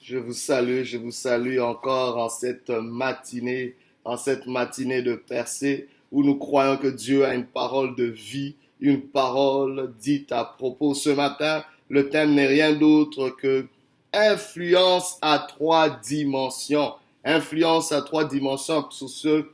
Je vous salue encore en cette matinée de percée où nous croyons que Dieu a une parole de vie, une parole dite à propos. Ce matin, le thème n'est rien d'autre que influence à trois dimensions. Influence à trois dimensions. Sur ce,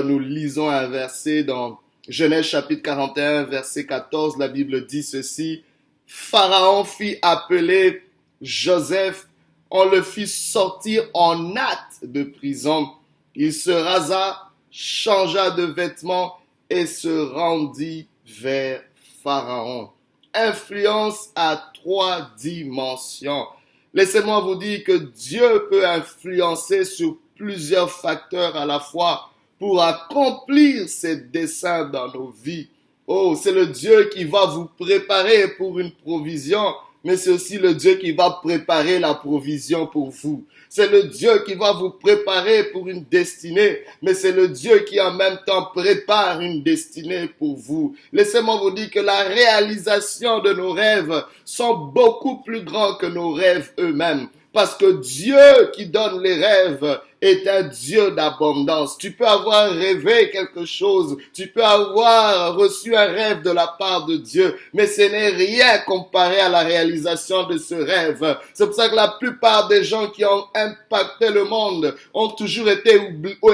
nous lisons un verset dans Genèse chapitre 41, verset 14. La Bible dit ceci: Pharaon fit appeler Joseph, on le fit sortir en hâte de prison. Il se rasa, changea de vêtements et se rendit vers Pharaon. Influence à trois dimensions. Laissez-moi vous dire que Dieu peut influencer sur plusieurs facteurs à la fois pour accomplir ses desseins dans nos vies. Oh, c'est le Dieu qui va vous préparer pour une provision, mais c'est aussi le Dieu qui va préparer la provision pour vous. C'est le Dieu qui va vous préparer pour une destinée, mais c'est le Dieu qui en même temps prépare une destinée pour vous. Laissez-moi vous dire que la réalisation de nos rêves sont beaucoup plus grands que nos rêves eux-mêmes. Parce que Dieu qui donne les rêves est un Dieu d'abondance. Tu peux avoir rêvé quelque chose, tu peux avoir reçu un rêve de la part de Dieu, mais ce n'est rien comparé à la réalisation de ce rêve. C'est pour ça que la plupart des gens qui ont impacté le monde ont toujours été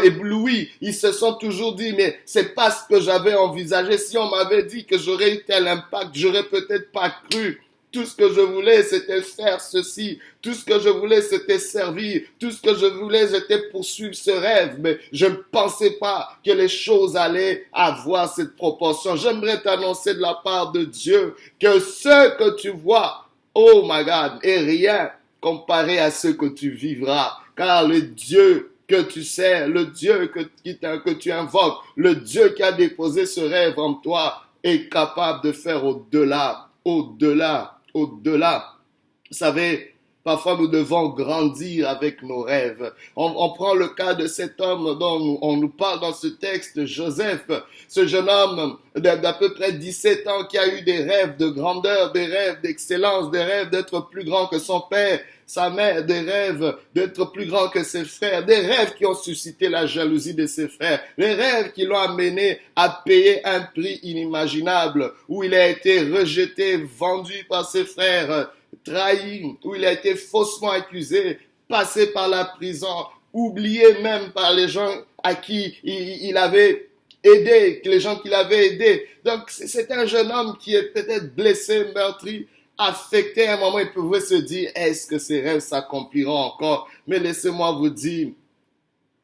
éblouis. Ils se sont toujours dit, mais c'est pas ce que j'avais envisagé. Si on m'avait dit que j'aurais eu tel impact, j'aurais peut-être pas cru. Tout ce que je voulais, c'était faire ceci. Tout ce que je voulais, c'était servir. Tout ce que je voulais, c'était poursuivre ce rêve. Mais je ne pensais pas que les choses allaient avoir cette proportion. J'aimerais t'annoncer de la part de Dieu que ce que tu vois, oh my God, est rien comparé à ce que tu vivras. Car le Dieu que tu sais, le Dieu que tu invoques, le Dieu qui a déposé ce rêve en toi est capable de faire au-delà. Vous savez, parfois nous devons grandir avec nos rêves. On prend le cas de cet homme dont on nous parle dans ce texte, Joseph. Ce jeune homme d'à peu près 17 ans qui a eu des rêves de grandeur, des rêves d'excellence, des rêves d'être plus grand que son père, sa mère, des rêves d'être plus grand que ses frères, des rêves qui ont suscité la jalousie de ses frères, les rêves qui l'ont amené à payer un prix inimaginable, où il a été rejeté, vendu par ses frères, trahi, où il a été faussement accusé, passé par la prison, oublié même par les gens à qui il avait aidé, les gens qu'il avait aidés. Donc c'est un jeune homme qui est peut-être blessé, meurtri, affecté. À un moment, il pouvait se dire, est-ce que ces rêves s'accompliront encore? Mais laissez-moi vous dire,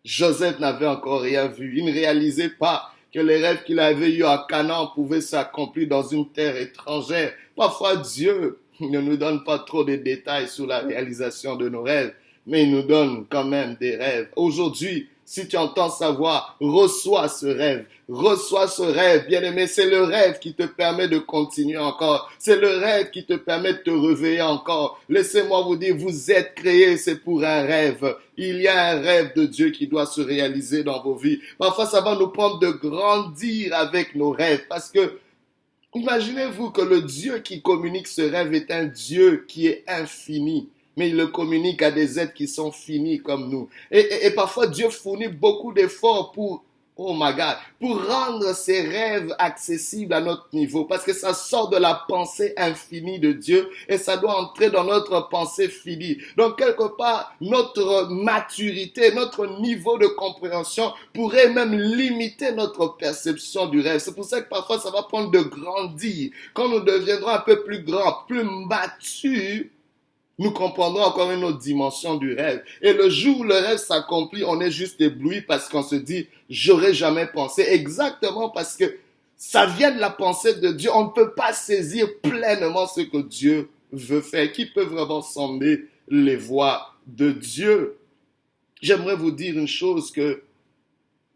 Joseph n'avait encore rien vu. Il ne réalisait pas que les rêves qu'il avait eus à Canaan pouvaient s'accomplir dans une terre étrangère. Parfois, Dieu ne nous donne pas trop de détails sur la réalisation de nos rêves, mais il nous donne quand même des rêves. Aujourd'hui, si tu entends sa voix, reçois ce rêve, bien-aimé. C'est le rêve qui te permet de continuer encore. C'est le rêve qui te permet de te réveiller encore. Laissez-moi vous dire, vous êtes créés, c'est pour un rêve. Il y a un rêve de Dieu qui doit se réaliser dans vos vies. Parfois, ça va nous prendre de grandir avec nos rêves parce que imaginez-vous que le Dieu qui communique ce rêve est un Dieu qui est infini. Mais il le communique à des êtres qui sont finis comme nous. Et parfois, Dieu fournit beaucoup d'efforts pour, oh my God, pour rendre ces rêves accessibles à notre niveau. Parce que ça sort de la pensée infinie de Dieu et ça doit entrer dans notre pensée finie. Donc, quelque part, notre maturité, notre niveau de compréhension pourrait même limiter notre perception du rêve. C'est pour ça que parfois, ça va prendre de grandir. Quand nous deviendrons un peu plus grands, plus matures, nous comprendrons encore une autre dimension du rêve. Et le jour où le rêve s'accomplit, on est juste ébloui parce qu'on se dit, j'aurais jamais pensé. Exactement parce que ça vient de la pensée de Dieu. On ne peut pas saisir pleinement ce que Dieu veut faire. Qui peut vraiment sonder les voies de Dieu? J'aimerais vous dire une chose que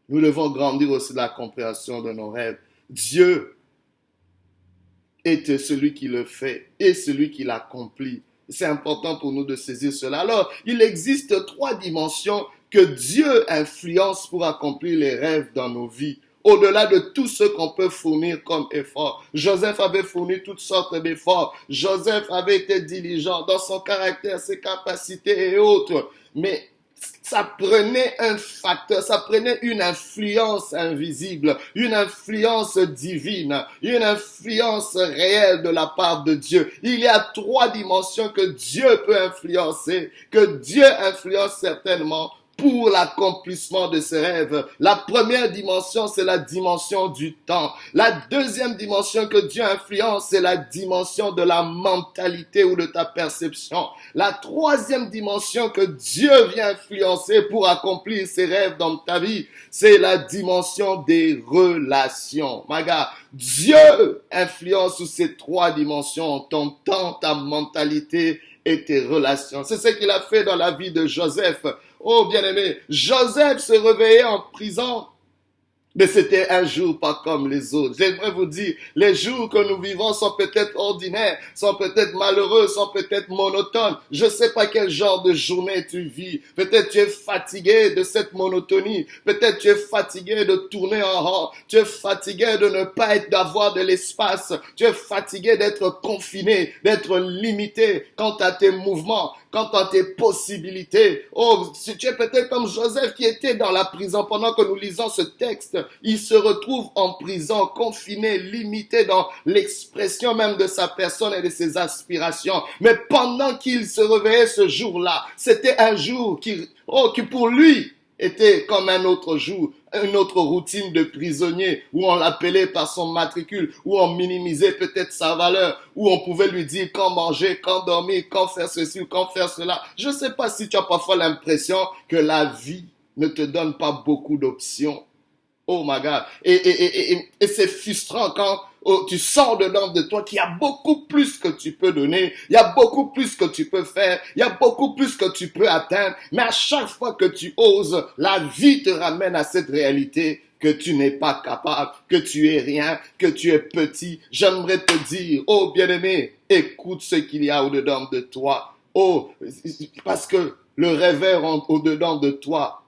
nous devons grandir aussi de la compréhension de nos rêves. Dieu est celui qui le fait et celui qui l'accomplit. C'est important pour nous de saisir cela. Alors, il existe trois dimensions que Dieu influence pour accomplir les rêves dans nos vies. au-delà de tout ce qu'on peut fournir comme effort. Joseph avait fourni toutes sortes d'efforts. Joseph avait été diligent dans son caractère, ses capacités et autres. Mais ça prenait un facteur, ça prenait une influence invisible, une influence divine, une influence réelle de la part de Dieu. Il y a 3 dimensions que Dieu peut influencer, que Dieu influence certainement pour l'accomplissement de ses rêves. La première dimension, c'est la dimension du temps. La deuxième dimension que Dieu influence, c'est la dimension de la mentalité ou de ta perception. La troisième dimension que Dieu vient influencer pour accomplir ses rêves dans ta vie, c'est la dimension des relations. My God, Dieu influence sur ces 3 dimensions, ton temps, ta mentalité et tes relations. C'est ce qu'il a fait dans la vie de Joseph. Oh bien-aimé, Joseph se réveillait en prison, mais c'était un jour pas comme les autres. J'aimerais vous dire, les jours que nous vivons sont peut-être ordinaires, sont peut-être malheureux, sont peut-être monotones. Je sais pas quel genre de journée tu vis. Peut-être tu es fatigué de cette monotonie. Peut-être tu es fatigué de tourner en rond. Tu es fatigué de ne pas d'avoir de l'espace. Tu es fatigué d'être confiné, d'être limité quant à tes mouvements, quant à tes possibilités. Oh, si tu es peut-être comme Joseph qui était dans la prison pendant que nous lisons ce texte, il se retrouve en prison, confiné, limité dans l'expression même de sa personne et de ses aspirations. Mais pendant qu'il se réveillait ce jour-là, c'était un jour qui pour lui était comme un autre jour, une autre routine de prisonnier, où on l'appelait par son matricule, où on minimisait peut-être sa valeur, où on pouvait lui dire quand manger, quand dormir, quand faire ceci ou quand faire cela. Je ne sais pas si tu as parfois l'impression que la vie ne te donne pas beaucoup d'options. Oh my God. Et c'est frustrant quand tu sors dedans de toi qu'il y a beaucoup plus que tu peux donner, il y a beaucoup plus que tu peux faire, il y a beaucoup plus que tu peux atteindre. Mais à chaque fois que tu oses, la vie te ramène à cette réalité que tu n'es pas capable, que tu es rien, que tu es petit. J'aimerais te dire, oh bien-aimé, écoute ce qu'il y a au-dedans de toi. Oh, parce que le réveil au-dedans de toi,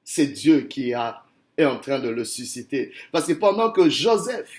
c'est Dieu qui est en train de le susciter. Parce que pendant que Joseph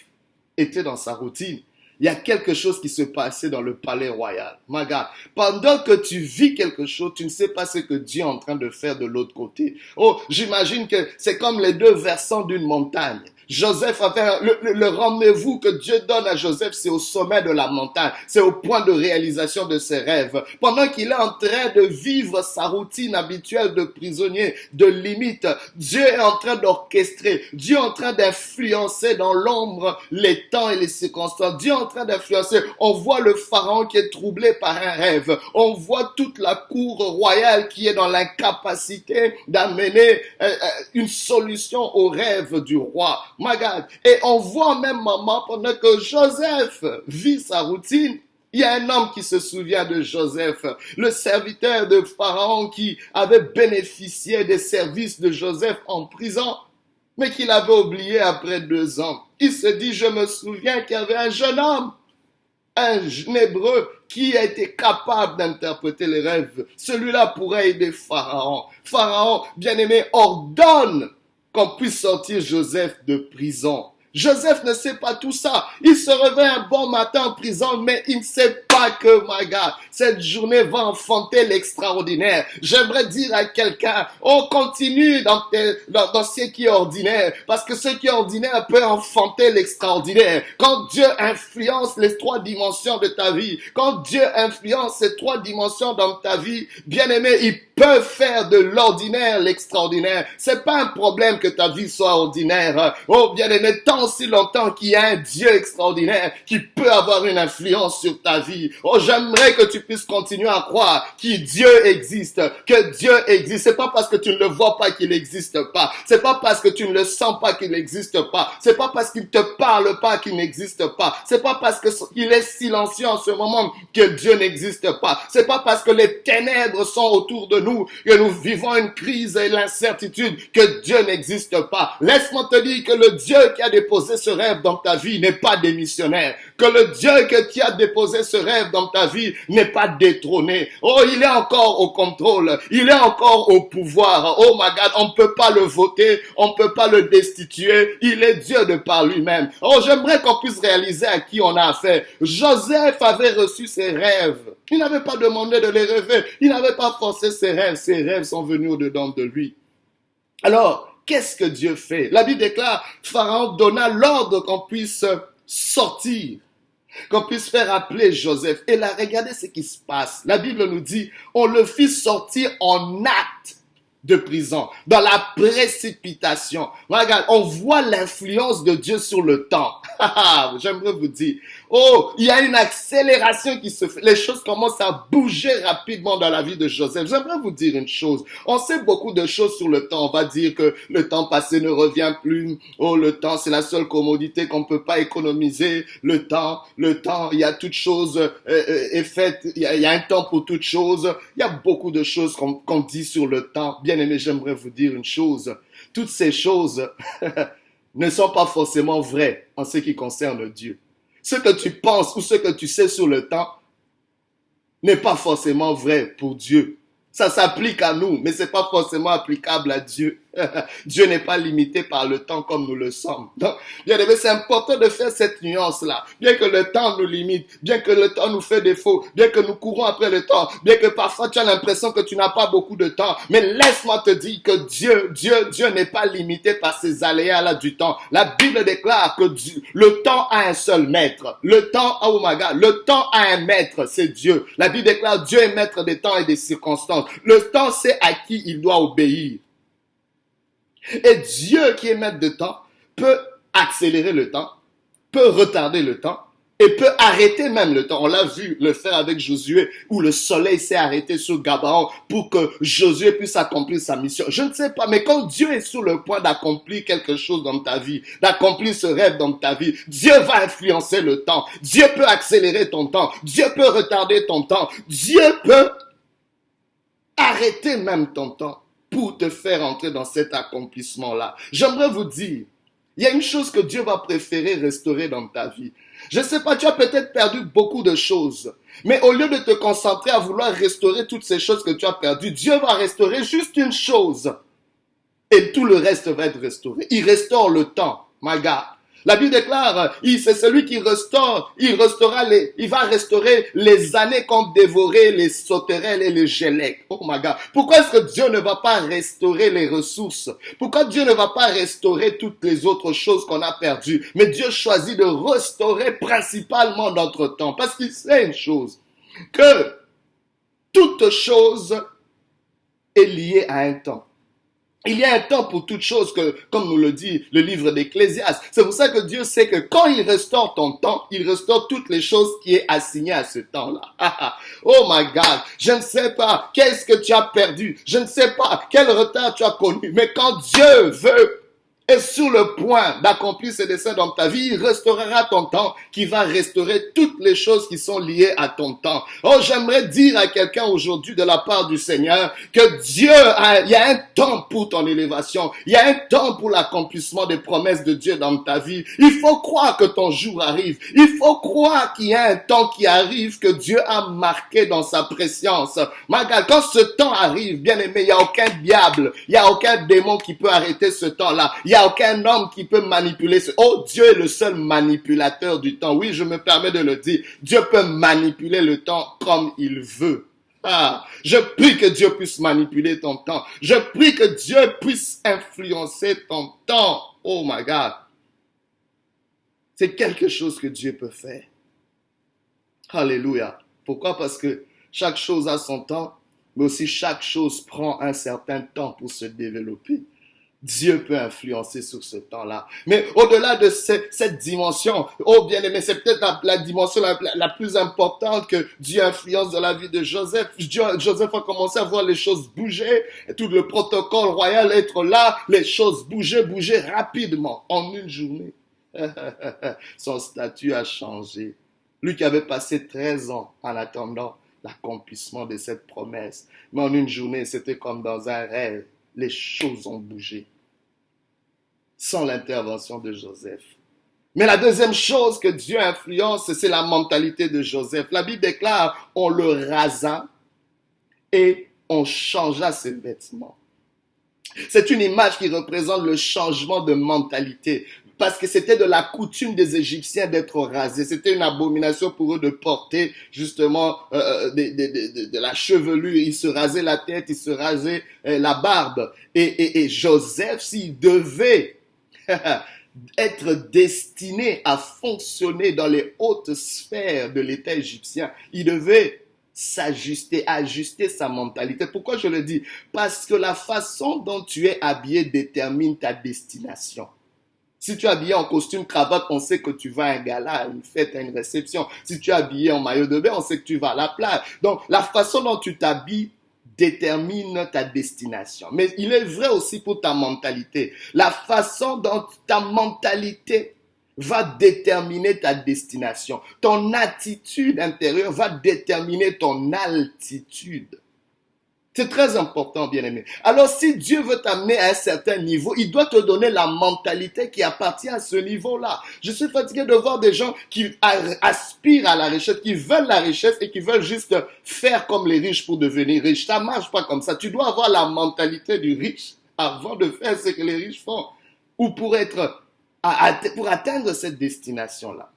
était dans sa routine, il y a quelque chose qui se passait dans le palais royal. My God, pendant que tu vis quelque chose, tu ne sais pas ce que Dieu est en train de faire de l'autre côté. Oh, j'imagine que c'est comme les 2 versants d'une montagne. Joseph avait le rendez-vous que Dieu donne à Joseph, c'est au sommet de la montagne, c'est au point de réalisation de ses rêves. Pendant qu'il est en train de vivre sa routine habituelle de prisonnier, de limite, Dieu est en train d'orchestrer, Dieu est en train d'influencer dans l'ombre les temps et les circonstances. Dieu est en train d'influencer. On voit le pharaon qui est troublé par un rêve. On voit toute la cour royale qui est dans l'incapacité d'amener une solution au rêve du roi. My God. Et on voit même maman pendant que Joseph vit sa routine. Il y a un homme qui se souvient de Joseph, le serviteur de Pharaon qui avait bénéficié des services de Joseph en prison, mais qu'il avait oublié après 2 ans. Il se dit, je me souviens qu'il y avait un jeune homme, un Hébreu, qui a été capable d'interpréter les rêves. Celui-là pourrait aider Pharaon. Pharaon, bien-aimé, ordonne qu'on puisse sortir Joseph de prison. Joseph ne sait pas tout ça. Il se réveille un bon matin en prison, mais il ne sait pas que, my God, cette journée va enfanter l'extraordinaire. J'aimerais dire à quelqu'un, on continue dans ce qui est ordinaire, parce que ce qui est ordinaire peut enfanter l'extraordinaire. Quand Dieu influence les 3 dimensions de ta vie, quand Dieu influence ces 3 dimensions dans ta vie, bien aimé, il peut faire de l'ordinaire l'extraordinaire. C'est pas un problème que ta vie soit ordinaire. Oh, bien aimé, tant aussi longtemps qu'il y a un Dieu extraordinaire qui peut avoir une influence sur ta vie. Oh, j'aimerais que tu puisses continuer à croire que Dieu existe, que Dieu existe. C'est pas parce que tu ne le vois pas qu'il n'existe pas. C'est pas parce que tu ne le sens pas qu'il n'existe pas. C'est pas parce qu'il te parle pas qu'il n'existe pas. C'est pas parce qu'il est silencieux en ce moment que Dieu n'existe pas. C'est pas parce que les ténèbres sont autour de nous que nous vivons une crise et l'incertitude que Dieu n'existe pas. Laisse-moi te dire que le Dieu qui a déposé ce rêve dans ta vie n'est pas démissionnaire. Que le Dieu qui a déposé ce rêve rêve dans ta vie n'est pas détrôné. Oh, il est encore au contrôle. Il est encore au pouvoir. Oh my God, on ne peut pas le voter. On ne peut pas le destituer. Il est Dieu de par lui-même. Oh, j'aimerais qu'on puisse réaliser à qui on a affaire. Joseph avait reçu ses rêves. Il n'avait pas demandé de les rêver. Il n'avait pas forcé ses rêves. Ses rêves sont venus au-dedans de lui. Alors, qu'est-ce que Dieu fait? La Bible déclare, Pharaon donna l'ordre qu'on puisse sortir, qu'on puisse faire appeler Joseph. Et là, regardez ce qui se passe. La Bible nous dit, on le fit sortir en acte de prison, dans la précipitation. Regarde, on voit l'influence de Dieu sur le temps. J'aimerais vous dire, oh, il y a une accélération qui se fait. Les choses commencent à bouger rapidement dans la vie de Joseph. J'aimerais vous dire une chose. On sait beaucoup de choses sur le temps. On va dire que le temps passé ne revient plus. Oh, le temps, c'est la seule commodité qu'on ne peut pas économiser. Le temps, il y a toute chose est faite. Il y a un temps pour toute chose. Il y a beaucoup de choses qu'on dit sur le temps. Bien aimé, j'aimerais vous dire une chose. Toutes ces choses ne sont pas forcément vraies en ce qui concerne Dieu. Ce que tu penses ou ce que tu sais sur le temps n'est pas forcément vrai pour Dieu. Ça s'applique à nous, mais c'est pas forcément applicable à Dieu. Dieu n'est pas limité par le temps comme nous le sommes. Donc, bien aimé, c'est important de faire cette nuance-là. Bien que le temps nous limite, bien que le temps nous fait défaut, bien que nous courons après le temps, bien que parfois tu as l'impression que tu n'as pas beaucoup de temps, mais laisse-moi te dire que Dieu n'est pas limité par ces aléas-là du temps. La Bible déclare que le temps a un seul maître. Le temps, oh my God, le temps a un maître, c'est Dieu. La Bible déclare Dieu est maître des temps et des circonstances. Le temps sait à qui il doit obéir. Et Dieu qui est maître de temps peut accélérer le temps, peut retarder le temps et peut arrêter même le temps. On l'a vu le faire avec Josué où le soleil s'est arrêté sur Gabaon pour que Josué puisse accomplir sa mission. Je ne sais pas, mais quand Dieu est sur le point d'accomplir quelque chose dans ta vie, d'accomplir ce rêve dans ta vie, Dieu va influencer le temps. Dieu peut accélérer ton temps. Dieu peut retarder ton temps. Dieu peut arrêter même ton temps pour te faire entrer dans cet accomplissement-là. J'aimerais vous dire, il y a une chose que Dieu va préférer restaurer dans ta vie. Je ne sais pas, tu as peut-être perdu beaucoup de choses, mais au lieu de te concentrer à vouloir restaurer toutes ces choses que tu as perdues, Dieu va restaurer juste une chose et tout le reste va être restauré. Il restaure le temps, my God. La Bible déclare, c'est celui qui restaure, il va restaurer les années qu'ont dévoré les sauterelles et les gélèques. Oh my God. Pourquoi est-ce que Dieu ne va pas restaurer les ressources? Pourquoi Dieu ne va pas restaurer toutes les autres choses qu'on a perdues? Mais Dieu choisit de restaurer principalement notre temps. Parce qu'il sait une chose, que toute chose est liée à un temps. Il y a un temps pour toute chose, que, comme nous le dit le livre d'Ecclésiaste. C'est pour ça que Dieu sait que quand il restaure ton temps, il restaure toutes les choses qui est assignées à ce temps-là. Oh my God, je ne sais pas qu'est-ce que tu as perdu, je ne sais pas quel retard tu as connu, mais quand Dieu veut est sur le point d'accomplir ses desseins dans ta vie, il restaurera ton temps, qui va restaurer toutes les choses qui sont liées à ton temps. Oh, j'aimerais dire à quelqu'un aujourd'hui de la part du Seigneur que Dieu il y a un temps pour ton élévation, il y a un temps pour l'accomplissement des promesses de Dieu dans ta vie. Il faut croire que ton jour arrive. Il faut croire qu'il y a un temps qui arrive que Dieu a marqué dans sa préscience. Regarde, quand ce temps arrive, bien aimé, il n'y a aucun diable, il n'y a aucun démon qui peut arrêter ce temps-là. Il n'y a aucun homme qui peut manipuler ce... Oh, Dieu est le seul manipulateur du temps. Oui, je me permets de le dire. Dieu peut manipuler le temps comme il veut. Je prie que Dieu puisse manipuler ton temps. Je prie que Dieu puisse influencer ton temps. Oh my God. C'est quelque chose que Dieu peut faire. Alléluia. Pourquoi? Parce que chaque chose a son temps, mais aussi chaque chose prend un certain temps pour se développer. Dieu peut influencer sur ce temps-là. Mais au-delà de cette dimension, oh bien-aimé, c'est peut-être la dimension la plus importante que Dieu influence dans la vie de Joseph. Joseph a commencé à voir les choses bouger, et tout le protocole royal être là, les choses bouger rapidement, en une journée. Son statut a changé. Lui qui avait passé 13 ans en attendant l'accomplissement de cette promesse. Mais en une journée, c'était comme dans un rêve. Les choses ont bougé sans l'intervention de Joseph. Mais la deuxième chose que Dieu influence, c'est la mentalité de Joseph. La Bible déclare, on le rasa et on changea ses vêtements. C'est une image qui représente le changement de mentalité. Parce que c'était de la coutume des Égyptiens d'être rasés. C'était une abomination pour eux de porter justement de la chevelure. Ils se rasaient la tête, ils se rasaient la barbe. Et Joseph, s'il devait être destiné à fonctionner dans les hautes sphères de l'État égyptien, il devait s'ajuster, ajuster sa mentalité. Pourquoi je le dis? Parce que la façon dont tu es habillé détermine ta destination. Si tu es habillé en costume cravate, on sait que tu vas à un gala, à une fête, à une réception. Si tu es habillé en maillot de bain, on sait que tu vas à la plage. Donc, la façon dont tu t'habilles détermine ta destination. Mais il est vrai aussi pour ta mentalité. La façon dont ta mentalité va déterminer ta destination. Ton attitude intérieure va déterminer ton altitude. C'est très important, bien-aimé. Alors, si Dieu veut t'amener à un certain niveau, il doit te donner la mentalité qui appartient à ce niveau-là. Je suis fatigué de voir des gens qui aspirent à la richesse, qui veulent la richesse et qui veulent juste faire comme les riches pour devenir riches. Ça marche pas comme ça. Tu dois avoir la mentalité du riche avant de faire ce que les riches font ou pour atteindre cette destination-là.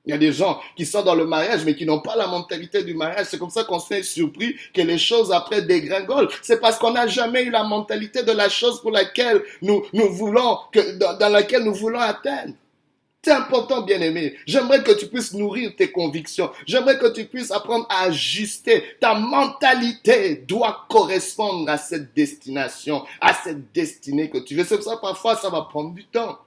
Il y a des gens qui sont dans le mariage, mais qui n'ont pas la mentalité du mariage. C'est comme ça qu'on se fait surpris que les choses après dégringolent. C'est parce qu'on n'a jamais eu la mentalité de la chose pour laquelle nous voulons, dans laquelle nous voulons atteindre. C'est important, bien-aimé. J'aimerais que tu puisses nourrir tes convictions. J'aimerais que tu puisses apprendre à ajuster. Ta mentalité doit correspondre à cette destination, à cette destinée que tu veux. C'est pour ça que parfois, ça va prendre du temps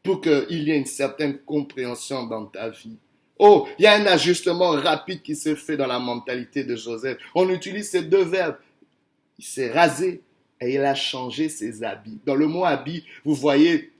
pour qu'il y ait une certaine compréhension dans ta vie. Oh, il y a un ajustement rapide qui se fait dans la mentalité de Joseph. On utilise ces deux verbes. Il s'est rasé et il a changé ses habits. Dans le mot habit, vous voyez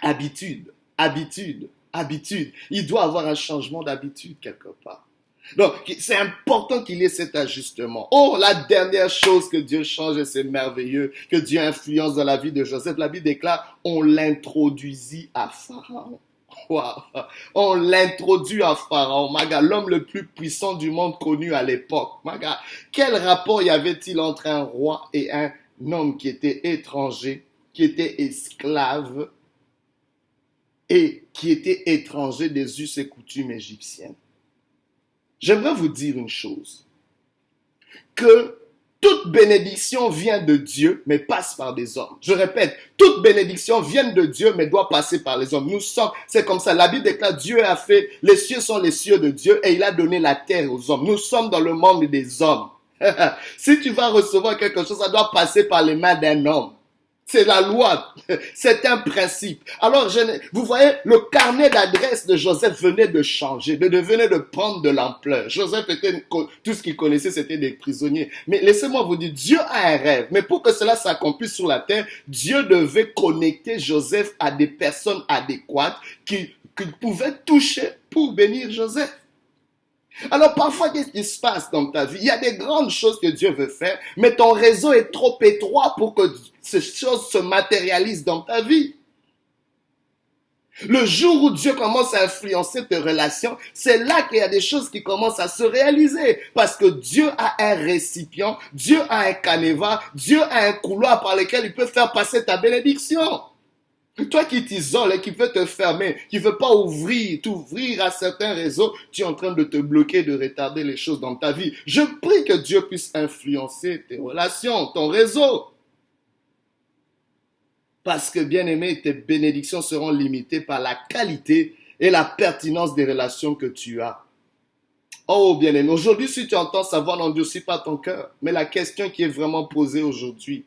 habitude, habitude, habitude. Il doit avoir un changement d'habitude quelque part. Donc, c'est important qu'il y ait cet ajustement. Oh, la dernière chose que Dieu change, et c'est merveilleux, que Dieu influence dans la vie de Joseph. La Bible déclare, on l'introduisit à Pharaon. Wow. On l'introduit à Pharaon. Maga, l'homme le plus puissant du monde connu à l'époque. Maga, quel rapport y avait-il entre un roi et un homme qui était étranger, qui était esclave et qui était étranger des us et coutumes égyptiennes? J'aimerais vous dire une chose, que toute bénédiction vient de Dieu, mais passe par des hommes. Je répète, toute bénédiction vient de Dieu, mais doit passer par les hommes. C'est comme ça. La Bible déclare, Dieu a fait, les cieux sont les cieux de Dieu, et il a donné la terre aux hommes. Nous sommes dans le monde des hommes. Si tu vas recevoir quelque chose, ça doit passer par les mains d'un homme. C'est la loi, c'est un principe. Alors, vous voyez, le carnet d'adresse de Joseph venait de changer, venait de prendre de l'ampleur. Joseph était, tout ce qu'il connaissait, c'était des prisonniers. Mais laissez-moi vous dire, Dieu a un rêve. Mais pour que cela s'accomplisse sur la terre, Dieu devait connecter Joseph à des personnes adéquates qu'il pouvait toucher pour bénir Joseph. Alors parfois, qu'est-ce qui se passe dans ta vie? Il y a des grandes choses que Dieu veut faire, mais ton réseau est trop étroit pour que ces choses se matérialisent dans ta vie. Le jour où Dieu commence à influencer tes relations, c'est là qu'il y a des choses qui commencent à se réaliser. Parce que Dieu a un récipient, Dieu a un canevas, Dieu a un couloir par lequel il peut faire passer ta bénédiction. Toi qui t'isoles et qui veut te fermer, qui ne veut pas t'ouvrir à certains réseaux, tu es en train de te bloquer, de retarder les choses dans ta vie. Je prie que Dieu puisse influencer tes relations, ton réseau. Parce que, bien aimé, tes bénédictions seront limitées par la qualité et la pertinence des relations que tu as. Oh, bien aimé, aujourd'hui, si tu entends sa voix, n'endurcis pas ton cœur. Mais la question qui est vraiment posée aujourd'hui,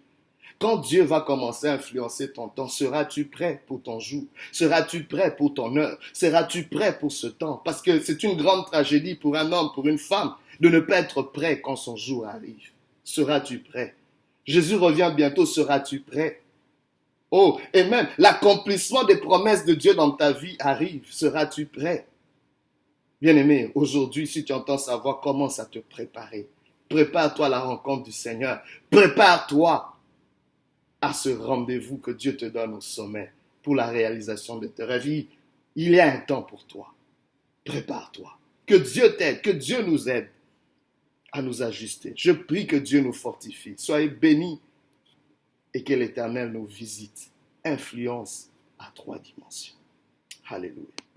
quand Dieu va commencer à influencer ton temps, seras-tu prêt pour ton jour? Seras-tu prêt pour ton heure? Seras-tu prêt pour ce temps? Parce que c'est une grande tragédie pour un homme, pour une femme, de ne pas être prêt quand son jour arrive. Seras-tu prêt? Jésus revient bientôt, seras-tu prêt? Oh, et même l'accomplissement des promesses de Dieu dans ta vie arrive. Seras-tu prêt? Bien-aimé, aujourd'hui, si tu entends sa voix, commence à te préparer. Prépare-toi à la rencontre du Seigneur. Prépare-toi à ce rendez-vous que Dieu te donne au sommet pour la réalisation de tes rêves. Il y a un temps pour toi. Prépare-toi. Que Dieu t'aide, que Dieu nous aide à nous ajuster. Je prie que Dieu nous fortifie. Soyez bénis et que l'Éternel nous visite, influence à 3 dimensions. Alléluia.